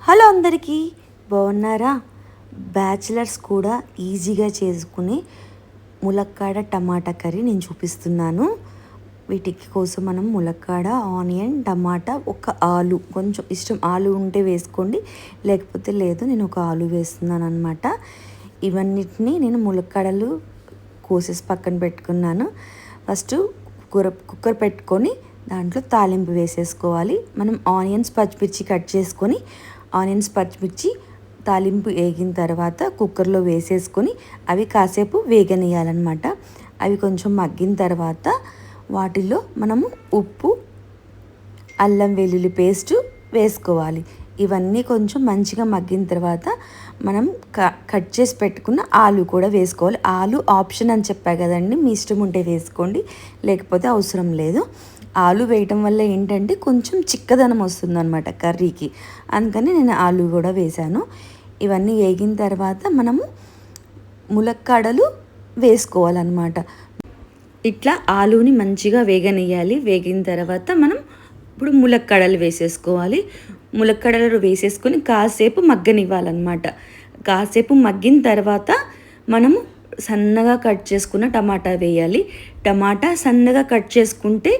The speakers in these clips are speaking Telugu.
హలో అందరికీ, బాగున్నారా? బ్యాచిలర్స్ కూడా ఈజీగా చేసుకునే ములక్కాడ టమాటా కర్రీ నేను చూపిస్తున్నాను. వీటికి కోసం మనం ములక్కాడ, ఆనియన్, టమాటా, ఒక ఆలు, కొంచెం ఇష్టం ఆలు ఉంటే వేసుకోండి, లేకపోతే లేదు. నేను ఒక ఆలు వేస్తున్నాను అనమాట. ఇవన్నిటిని నేను ములక్కాడలు కోసేసి పక్కన పెట్టుకున్నాను. ఫస్ట్ కుక్కర్ పెట్టుకొని దాంట్లో తాలింపు వేసేసుకోవాలి. మనం ఆనియన్స్, పచ్చిమిర్చి కట్ చేసుకొని పచ్చిమిర్చి తాలింపు వేగిన తర్వాత కుక్కర్లో వేసేసుకొని అవి కాసేపు వేగనియాలన్నమాట. అవి కొంచెం మగ్గిన తర్వాత వాటిల్లో మనము ఉప్పు, అల్లం వెల్లుల్లి పేస్టు వేసుకోవాలి. ఇవన్నీ కొంచెం మంచిగా మగ్గిన తర్వాత మనం కట్ చేసి పెట్టుకున్న ఆలు కూడా వేసుకోవాలి. ఆలు ఆప్షన్ అని చెప్పా కదండి, మీ ఇష్టం ఉంటే వేసుకోండి, లేకపోతే అవసరం లేదు. ఆలు వేయటం వల్ల ఏంటంటే కొంచెం చిక్కదనం వస్తుంది అనమాట కర్రీకి, అందుకని నేను ఆలు కూడా వేశాను. ఇవన్నీ వేగిన తర్వాత మనము ములక్కాడలు వేసుకోవాలన్నమాట. ఇట్లా ఆలుని మంచిగా వేగనియాలి. వేగిన తర్వాత మనం ఇప్పుడు ములక్కాడలు వేసేసుకోవాలి. ములక్కాడలు వేసేసుకొని కాసేపు మగ్గనివ్వాలన్నమాట. కాసేపు మగ్గిన తర్వాత మనము సన్నగా కట్ చేసుకున్న టమాటా వేయాలి. టమాటా సన్నగా కట్ చేసుకుంటే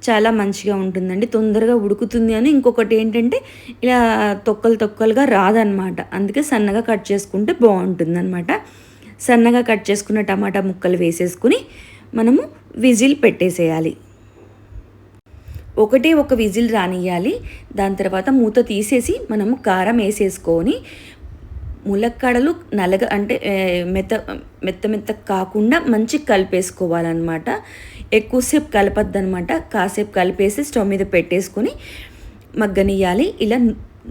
చాలా మంచిగా ఉంటుందండి, తొందరగా ఉడుకుతుంది. అని ఇంకొకటి ఏంటంటే ఇలా తొక్కలుగా రాదనమాట, అందుకే సన్నగా కట్ చేసుకుంటే బాగుంటుంది అనమాట. సన్నగా కట్ చేసుకున్న టమాటా ముక్కలు వేసేసుకుని మనము విజిల్ పెట్టేసేయాలి. ఒక విజిల్ రానియాలి. దాని తర్వాత మూత తీసేసి మనము కారం వేసేసుకొని ములక్కాడలు అంటే మెత్త కాకుండా మంచి కలిపేసుకోవాలన్నమాట. ఎక్కువసేపు కలపద్దనమాట, కాసేపు కలిపేసి స్టవ్ మీద పెట్టేసుకొని మగ్గనియాలి. ఇలా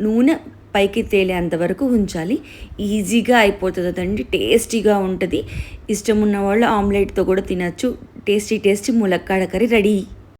నూనె పైకి తేలేంత వరకు ఉంచాలి. ఈజీగా అయిపోతుందండి, టేస్టీగా ఉంటుంది. ఇష్టం ఉన్న వాళ్ళు ఆమ్లెట్తో కూడా తినచ్చు. టేస్టీ ములక్కాడ కర్రీ రెడీ.